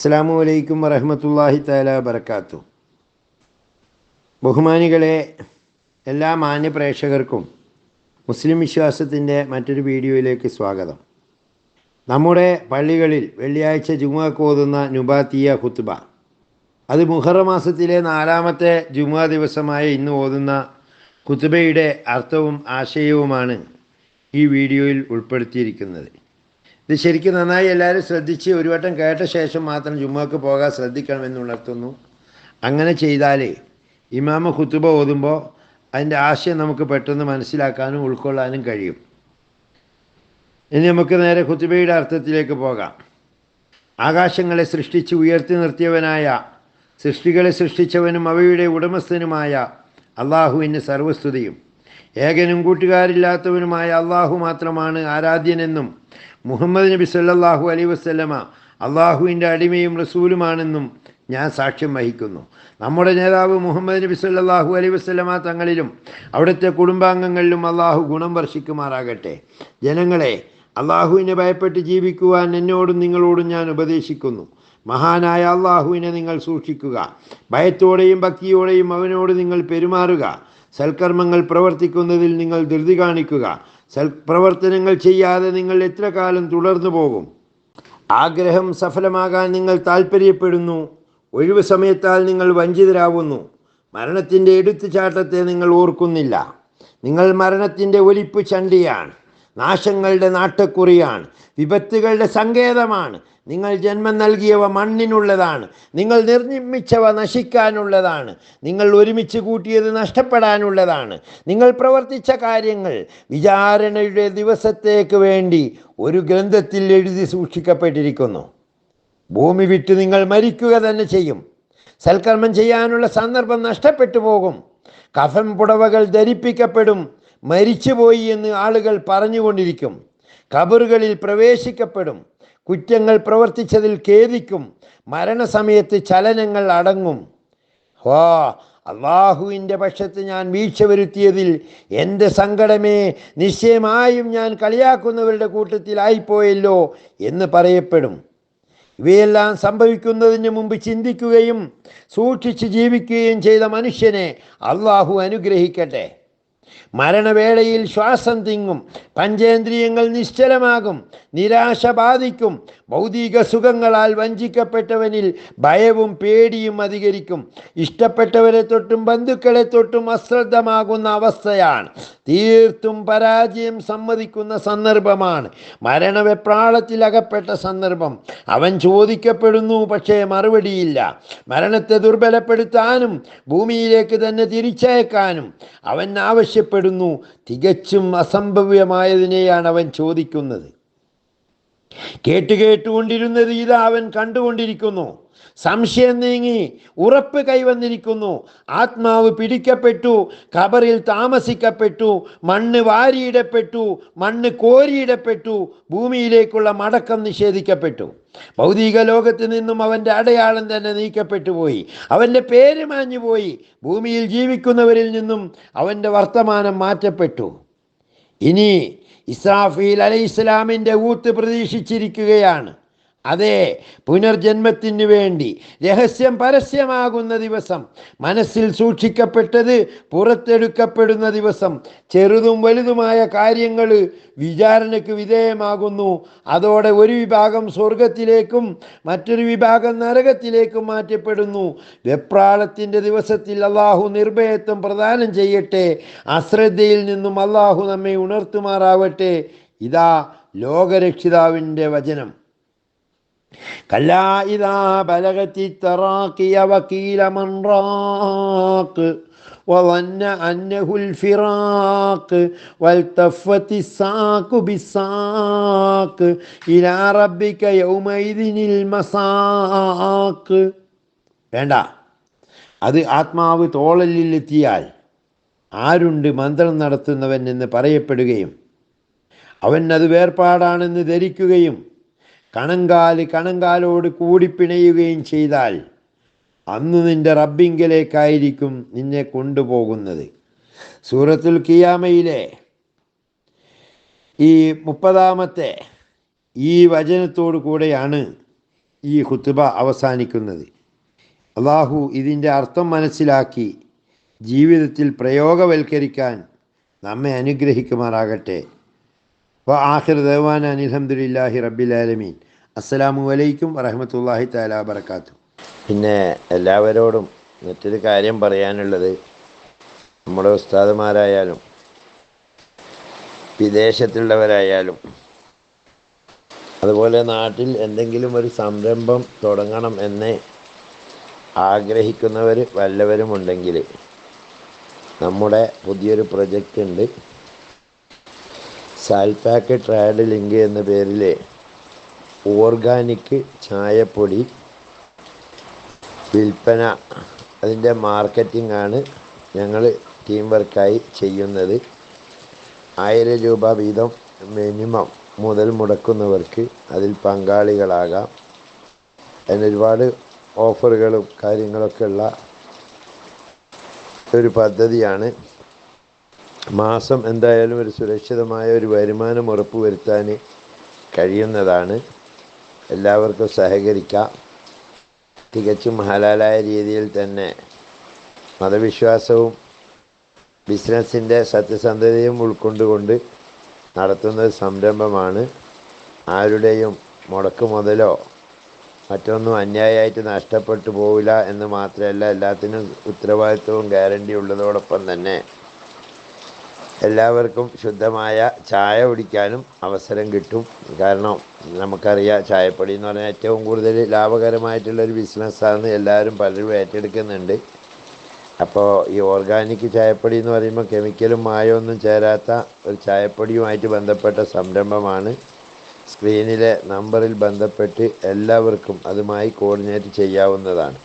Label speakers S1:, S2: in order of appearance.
S1: അസ്സലാമു അലൈക്കും വറഹ്മത്തുള്ളാഹി തആല വബറകാതുഹു. ബഹുമാനികളെ, എല്ലാ മാന്യ പ്രേക്ഷകർക്കും മുസ്ലിം വിശ്വാസത്തിൻ്റെ മറ്റൊരു വീഡിയോയിലേക്ക് സ്വാഗതം. നമ്മുടെ പള്ളികളിൽ വെള്ളിയാഴ്ച ജുമുഅക്ക് ഓതുന്ന നുബാത്തിയ ഖുത്ബ, അത് മുഹറം മാസത്തിലെ 4-ാമത്തെ ജുമുഅ ദിവസമായ ഇന്ന് ഓതുന്ന ഖുത്ബയുടെ അർത്ഥവും ആശയവുമാണ് ഈ വീഡിയോയിൽ ഉൾപ്പെടുത്തിയിരിക്കുന്നത്. ഇത് ശരിക്കും നന്നായി എല്ലാവരും ശ്രദ്ധിച്ച് ഒരു വട്ടം കേട്ട ശേഷം മാത്രം ജുമുഅക്ക് പോകാൻ ശ്രദ്ധിക്കണമെന്ന് ഉണർത്തുന്നു. അങ്ങനെ ചെയ്താൽ ഇമാമ ഖുത്ബ ഓതുമ്പോൾ അതിൻ്റെ ആശയം നമുക്ക് പെട്ടെന്ന് മനസ്സിലാക്കാനും ഉൾക്കൊള്ളാനും കഴിയും. ഇനി നമുക്ക് നേരെ ഖുത്ബയുടെ അർത്ഥത്തിലേക്ക് പോകാം. ആകാശങ്ങളെ സൃഷ്ടിച്ച് ഉയർത്തി നിർത്തിയവനായ, സൃഷ്ടികളെ സൃഷ്ടിച്ചവനും അവയുടെ ഉടമസ്ഥനുമായ അള്ളാഹുവിന് സർവസ്തുതിയും, ഏകനും കൂട്ടുകാരില്ലാത്തവനുമായ അള്ളാഹു മാത്രമാണ് ആരാധ്യനെന്നും മുഹമ്മദ് നബി സല്ലല്ലാഹു അലൈഹി വസല്ലമ അള്ളാഹുവിൻ്റെ അടിമയും റസൂലുമാണെന്നും ഞാൻ സാക്ഷ്യം വഹിക്കുന്നു. നമ്മുടെ നേതാവ് മുഹമ്മദ് നബി സല്ലല്ലാഹു അലൈഹി വസല്ലമ തങ്ങളിലും അവിടുത്തെ കുടുംബാംഗങ്ങളിലും അള്ളാഹു ഗുണം വർഷിക്കുമാറാകട്ടെ. ജനങ്ങളെ, അള്ളാഹുവിനെ ഭയപ്പെട്ട് ജീവിക്കുവാൻ എന്നോടും നിങ്ങളോടും ഞാൻ ഉപദേശിക്കുന്നു. മഹാനായ അള്ളാഹുവിനെ നിങ്ങൾ സൂക്ഷിക്കുക. ഭയത്തോടെയും ഭക്തിയോടെയും അവനോട് നിങ്ങൾ പെരുമാറുക. സൽക്കർമ്മങ്ങൾ പ്രവർത്തിക്കുന്നതിൽ നിങ്ങൾ ധൃതി കാണിക്കുക. സൽപ്രവർത്തനങ്ങൾ ചെയ്യാതെ നിങ്ങൾ എത്ര കാലം തുടർന്നു പോകും? ആഗ്രഹം സഫലമാകാൻ നിങ്ങൾ താൽപ്പര്യപ്പെടുന്നു. ഒഴിവ് സമയത്താൽ നിങ്ങൾ വഞ്ചിതരാകുന്നു. മരണത്തിൻ്റെ എടുത്തുചാട്ടത്തെ നിങ്ങൾ ഓർക്കുന്നില്ല. നിങ്ങൾ മരണത്തിൻ്റെ ഒലിപ്പ് ചണ്ടിയാണ്, നാശങ്ങളുടെ നാട്ടക്കുറിയാണ്, വിപത്തുകളുടെ സങ്കേതമാണ്. നിങ്ങൾ ജന്മം നൽകിയവ മണ്ണിനുള്ളതാണ്, നിങ്ങൾ നിർമ്മിച്ചവ നശിക്കാനുള്ളതാണ്, നിങ്ങൾ ഒരുമിച്ച് കൂട്ടിയത് നഷ്ടപ്പെടാനുള്ളതാണ്. നിങ്ങൾ പ്രവർത്തിച്ച കാര്യങ്ങൾ വിചാരണയുടെ ദിവസത്തേക്ക് വേണ്ടി ഒരു ഗ്രന്ഥത്തിൽ എഴുതി സൂക്ഷിക്കപ്പെട്ടിരിക്കുന്നു. ഭൂമി വിട്ട് നിങ്ങൾ മരിക്കുക തന്നെ ചെയ്യും. സൽക്കർമ്മം ചെയ്യാനുള്ള സന്ദർഭം നഷ്ടപ്പെട്ടു പോകും. കഫൻ പുടവകൾ ധരിപ്പിക്കപ്പെടും. മരിച്ചുപോയി എന്ന് ആളുകൾ പറഞ്ഞുകൊണ്ടിരിക്കും. ഖബറുകളിൽ പ്രവേശിക്കപ്പെടും. കുറ്റങ്ങൾ പ്രവർത്തിച്ചതിൽ ഖേദിക്കും. മരണസമയത്ത് ചലനങ്ങൾ അടങ്ങും. അള്ളാഹുവിൻ്റെ പക്ഷത്ത് ഞാൻ വീഴ്ച വരുത്തിയതിൽ എൻ്റെ സങ്കടമേ, നിശ്ചയമായും ഞാൻ കളിയാക്കുന്നവരുടെ കൂട്ടത്തിലായിപ്പോയല്ലോ എന്ന് പറയപ്പെടും. ഇവയെല്ലാം സംഭവിക്കുന്നതിന് മുമ്പ് ചിന്തിക്കുകയും സൂക്ഷിച്ച് ജീവിക്കുകയും ചെയ്ത മനുഷ്യനെ അള്ളാഹു അനുഗ്രഹിക്കട്ടെ. മരണവേളയിൽ ശ്വാസം തിങ്ങും. പഞ്ചേന്ദ്രിയങ്ങൾ നിശ്ചലമാകും. നിരാശ ബാധിക്കും. ഭൗതിക സുഖങ്ങളാൽ വഞ്ചിക്കപ്പെട്ടവനിൽ ഭയവും പേടിയും അധികരിക്കും. ഇഷ്ടപ്പെട്ടവരെ തൊട്ടും ബന്ധുക്കളെ തൊട്ടും അശ്രദ്ധമാകുന്ന അവസ്ഥയാണ്. തീർത്തും പരാജയം സമ്മതിക്കുന്ന സന്ദർഭമാണ്. മരണവെപ്രാളത്തിൽ അകപ്പെട്ട സന്ദർഭം. അവൻ ചോദിക്കപ്പെടുന്നു, പക്ഷേ മറുപടിയില്ല. മരണത്തെ ദുർബലപ്പെടുത്താനും ഭൂമിയിലേക്ക് തന്നെ തിരിച്ചയക്കാനും അവൻ ആവശ്യപ്പെടുന്നു. തികച്ചും അസംഭവ്യമായതിനെയാണ് അവൻ ചോദിക്കുന്നത്. കേട്ടുകൊണ്ടിരുന്നത് ഇതാ അവൻ കണ്ടുകൊണ്ടിരിക്കുന്നു. സംശയം നീങ്ങി, ഉറപ്പ് കൈവന്നിരിക്കുന്നു. ആത്മാവ് പിടിക്കപ്പെട്ടു, ഖബറിൽ താമസിക്കപ്പെട്ടു, മണ്ണ് വാരിയിടപ്പെട്ടു, മണ്ണ് കോരിയിടപ്പെട്ടു, ഭൂമിയിലേക്കുള്ള മടക്കം നിഷേധിക്കപ്പെട്ടു. ഭൗതിക ലോകത്ത് നിന്നും അവൻ്റെ അടയാളം തന്നെ നീക്കപ്പെട്ടു പോയി. അവൻ്റെ പേര് മാഞ്ഞുപോയി. ഭൂമിയിൽ ജീവിക്കുന്നവരിൽ നിന്നും അവൻ്റെ വർത്തമാനം മാറ്റപ്പെട്ടു. ഇനി ഇസ്രാഫീൽ അലൈഹിസ്സലാമിൻ്റെ ഊത്ത് പ്രതീക്ഷിച്ചിരിക്കുകയാണ്. അതെ, പുനർജന്മത്തിനു വേണ്ടി രഹസ്യം പരസ്യമാകുന്ന ദിവസം, മനസ്സിൽ സൂക്ഷിക്കപ്പെട്ടത് പുറത്തെടുക്കപ്പെടുന്ന ദിവസം. ചെറുതും വലുതുമായ കാര്യങ്ങൾ വിചാരണയ്ക്ക് വിധേയമാകുന്നു. അതോടെ ഒരു വിഭാഗം സ്വർഗത്തിലേക്കും മറ്റൊരു വിഭാഗം നരകത്തിലേക്കും മാറ്റപ്പെടുന്നു. വെപ്രാളത്തിൻ്റെ ദിവസത്തിൽ അള്ളാഹു നിർഭയത്വം പ്രദാനം ചെയ്യട്ടെ. അശ്രദ്ധയിൽ നിന്നും അള്ളാഹു നമ്മെ ഉണർത്തുമാറാവട്ടെ. ഇതാ ലോകരക്ഷിതാവിൻ്റെ വചനം. കല്ലാ ഇദാ ബലഗതി തറാഖിയ വഖീല മൻ റാഖ് വظن أنه الفراق والتفت الساق بالساق إلى ربك يومئذ المساق. വേണ്ട, അത് ആത്മാവ് തോളലിലെത്തിയാൽ ആരുണ്ട് മന്ത്രം നടത്തുന്നവൻ എന്ന് പറയപ്പെടുകയും അവൻ അത് വേർപാടാണെന്ന് ധരിക്കുകയും കണങ്കാലോട് കൂടിപ്പിണയുകയും ചെയ്താൽ അന്ന് നിൻ്റെ റബ്ബിങ്കലേക്കായിരിക്കും നിന്നെ കൊണ്ടുപോകുന്നത്. സൂറത്തുൽ ഖിയാമയിലെ ഈ 30-ാമത്തെ ഈ വചനത്തോടു കൂടെയാണ് ഈ ഖുത്ബ അവസാനിക്കുന്നത്. അള്ളാഹു ഇതിൻ്റെ അർത്ഥം മനസ്സിലാക്കി ജീവിതത്തിൽ പ്രയോഗവൽക്കരിക്കാൻ നമ്മെ അനുഗ്രഹിക്കുമാറാകട്ടെ. ആഖിർ ദഅ്വാനാ അൽഹംദുലില്ലാഹി റബ്ബിൽ ആലമീൻ. അസ്സലാമു അലൈക്കും വറഹ്മത്തുള്ളാഹി തആല വബറകാതുഹു.
S2: പിന്നെ എല്ലാവരോടും മറ്റൊരു കാര്യം പറയാനുള്ളത്, നമ്മുടെ ഉസ്താദുമാരായാലും വിദേശത്തുള്ളവരായാലും അതുപോലെ നാട്ടിൽ എന്തെങ്കിലും ഒരു സംരംഭം തുടങ്ങണം എന്ന് ആഗ്രഹിക്കുന്നവർ വല്ലവരുമുണ്ടെങ്കിൽ നമ്മുടെ പുതിയൊരു പ്രൊജക്റ്റ് ഉണ്ട്. സാൽപാക്ക് ട്രേഡ് ലിങ്ക് എന്ന പേരിൽ ഓർഗാനിക് ചായപ്പൊടി വിൽപ്പന, അതിൻ്റെ മാർക്കറ്റിംഗ് ആണ് ഞങ്ങൾ ടീം വർക്കായി ചെയ്യുന്നത്. 1000 രൂപ വീതം മിനിമം മുതൽ മുടക്കുന്നവർക്ക് അതിൽ പങ്കാളികളാകാം. അതിന് ഒരുപാട് ഓഫറുകളും കാര്യങ്ങളൊക്കെ ഉള്ള ഒരു പദ്ധതിയാണ്. മാസം എന്തായാലും ഒരു സുരക്ഷിതമായ ഒരു വരുമാനം ഉറപ്പുവരുത്താൻ കഴിയുന്നതാണ്. എല്ലാവർക്കും സഹകരിക്കാം. തികച്ചും ഹലാലായ രീതിയിൽ തന്നെ മതവിശ്വാസവും ബിസിനസ്സിൻ്റെ സത്യസന്ധതയും ഉൾക്കൊണ്ടുകൊണ്ട് നടത്തുന്ന സംരംഭമാണ്. ആരുടെയും മുടക്ക് മുതലോ മറ്റൊന്നും അന്യായമായിട്ട് നഷ്ടപ്പെട്ടു പോവില്ല എന്ന് മാത്രമല്ല, എല്ലാത്തിനും ഉത്തരവാദിത്വവും ഗ്യാരണ്ടി ഉള്ളതോടൊപ്പം തന്നെ എല്ലാവർക്കും ശുദ്ധമായ ചായ കുടിക്കാനും അവസരം കിട്ടും. കാരണം നമുക്കറിയാം, ചായപ്പൊടി എന്ന് പറഞ്ഞാൽ ഏറ്റവും കൂടുതൽ ലാഭകരമായിട്ടുള്ളൊരു ബിസിനസ്സാണ്. എല്ലാവരും പലരും ഏറ്റെടുക്കുന്നുണ്ട്. അപ്പോൾ ഈ ഓർഗാനിക് ചായപ്പൊടി എന്ന് പറയുമ്പോൾ കെമിക്കലും മായമൊന്നും ചേരാത്ത ഒരു ചായപ്പൊടിയുമായിട്ട് ബന്ധപ്പെട്ട സംരംഭമാണ്. സ്ക്രീനിലെ നമ്പറിൽ ബന്ധപ്പെട്ട് എല്ലാവർക്കും അതുമായി കോർഡിനേറ്റ് ചെയ്യാവുന്നതാണ്.